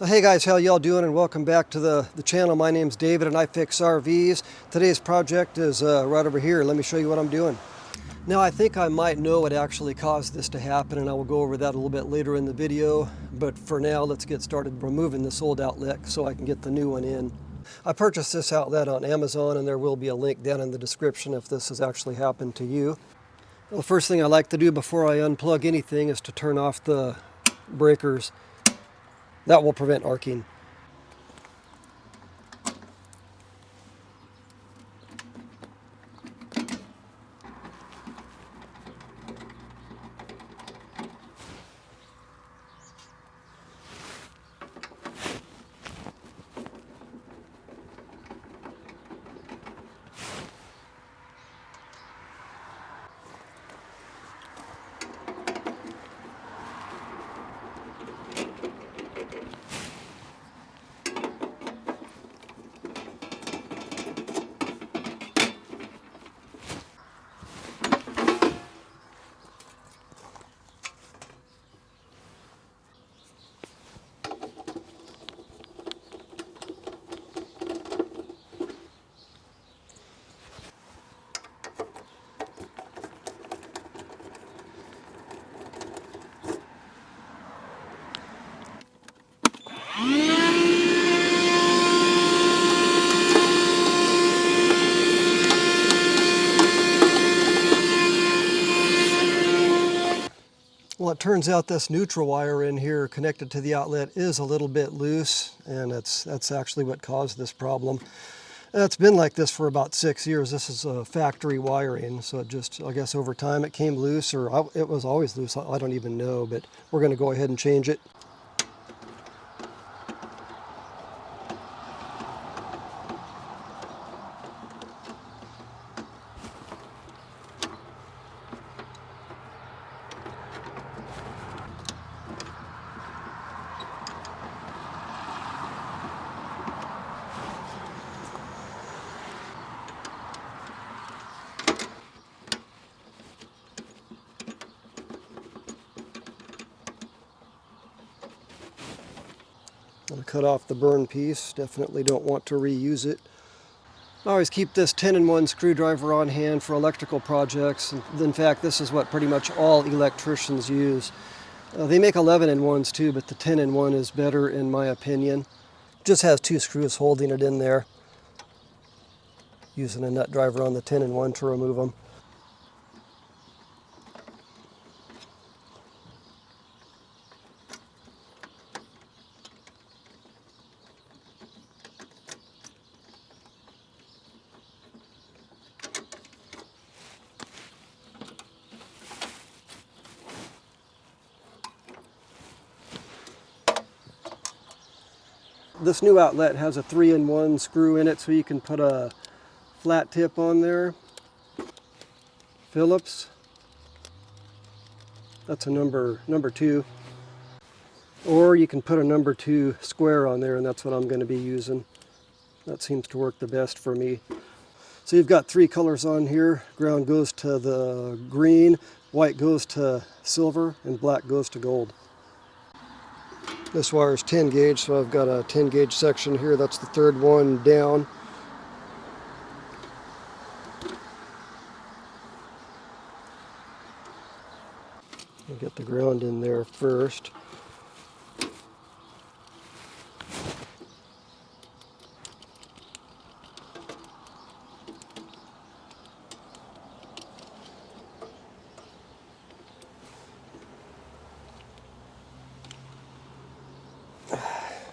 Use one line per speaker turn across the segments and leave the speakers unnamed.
Hey guys, how y'all doing, and welcome back to the channel. My name's David and I fix RVs. Today's project is right over here. Let me show you what I'm doing. Now I think I might know what actually caused this to happen, and I will go over that a little bit later in the video. But for now, let's get started removing this old outlet so I can get the new one in. I purchased this outlet on Amazon, and there will be a link down in the description if this has actually happened to you. Well, the first thing I like to do before I unplug anything is to turn off the breakers. That will prevent arcing. Well, it turns out this neutral wire in here connected to the outlet is a little bit loose, and that's actually what caused this problem. It's been like this for about 6 years. This is a factory wiring, so it just, I guess over time it came loose, or it was always loose. I don't even know, but we're going to go ahead and change it. I'm going to cut off the burn piece. Definitely don't want to reuse it. I always keep this 10-in-1 screwdriver on hand for electrical projects. In fact, this is what pretty much all electricians use. They make 11-in-1s too, but the 10-in-1 is better in my opinion. Just has 2 screws holding it in there. Using a nut driver on the 10-in-1 to remove them. This new outlet has a 3-in-1 screw in it, so you can put a flat tip on there. Phillips. That's a number 2. Or you can put a number 2 square on there, and that's what I'm going to be using. That seems to work the best for me. So you've got 3 colors on here. Ground goes to the green, white goes to silver, and black goes to gold. This wire is 10 gauge, so I've got a 10 gauge section here. That's the 3rd one down. I'll get the ground in there first.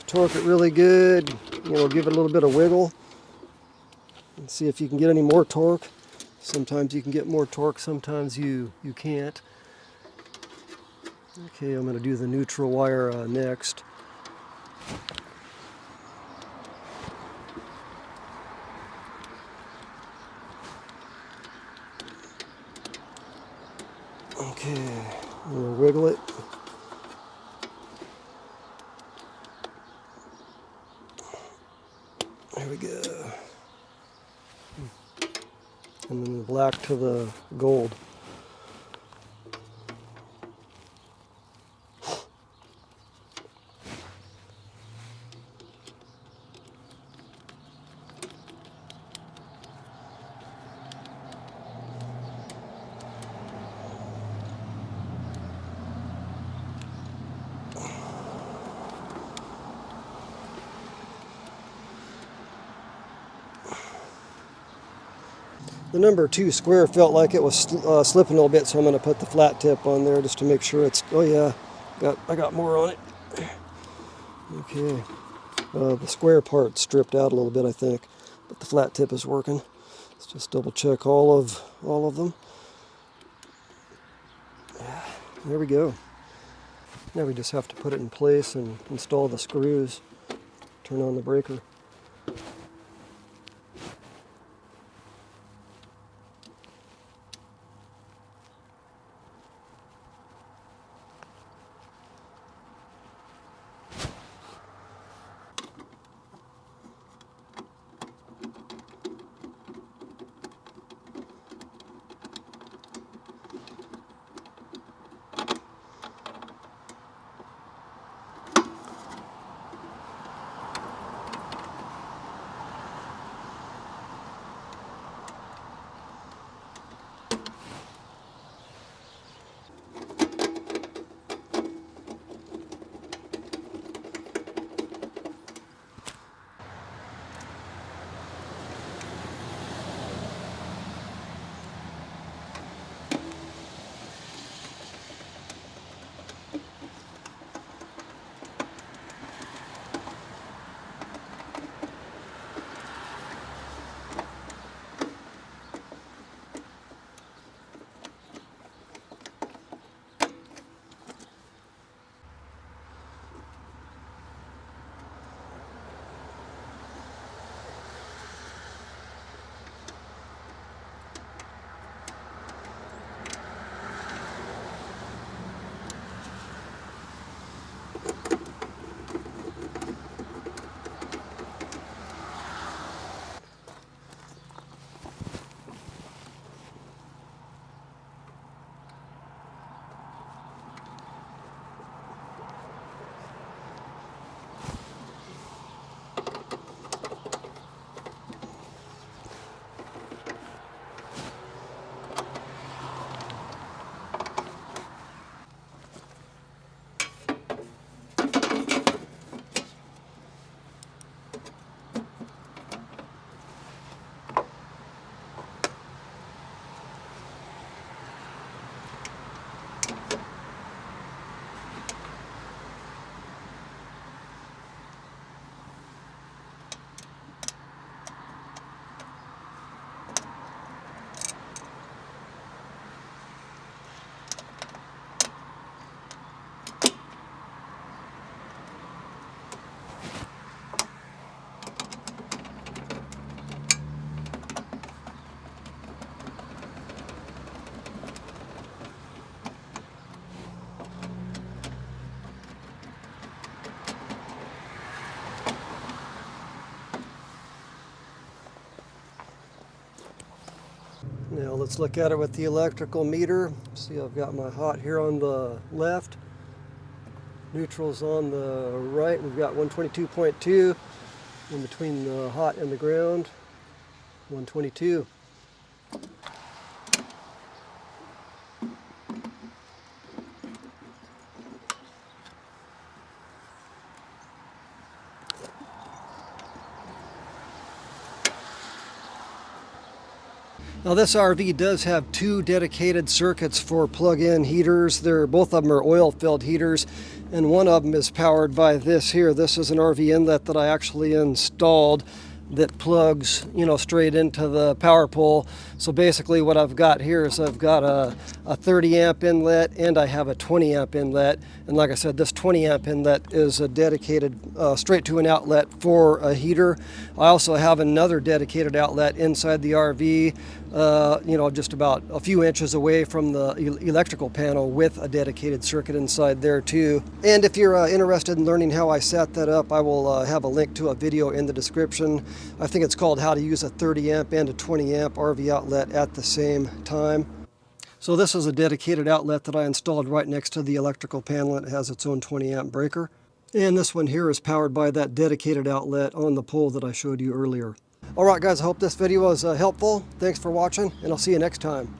Torque it really good, give it a little bit of wiggle and see if you can get any more torque. Sometimes you can get more torque, sometimes you can't. Okay, I'm going to do the neutral wire next. Okay, I'm going to wiggle it. There we go. And then the black to the gold. The number 2 square felt like it was slipping a little bit, so I'm going to put the flat tip on there just to make sure it's, oh yeah, I got more on it. Okay, the square part stripped out a little bit, I think, but the flat tip is working. Let's just double check all of them. There we go. Now we just have to put it in place and install the screws, turn on the breaker. Now let's look at it with the electrical meter. See, I've got my hot here on the left, neutral's on the right. We've got 122.2 in between the hot and the ground, 122. Now this RV does have 2 dedicated circuits for plug-in heaters. Both of them are oil-filled heaters, and one of them is powered by this here. This is an RV inlet that I actually installed that plugs, straight into the power pole. So basically what I've got here is I've got a 30 amp inlet and I have a 20 amp inlet. And like I said, this 20 amp inlet is a dedicated straight to an outlet for a heater. I also have another dedicated outlet inside the RV, just about a few inches away from the electrical panel with a dedicated circuit inside there too. And if you're interested in learning how I set that up, I will have a link to a video in the description. I think it's called How to Use a 30 amp and a 20 amp RV outlet at the same time. So this is a dedicated outlet that I installed right next to the electrical panel. It has its own 20 amp breaker. And this one here is powered by that dedicated outlet on the pole that I showed you earlier. All right guys, I hope this video was helpful. Thanks for watching, and I'll see you next time.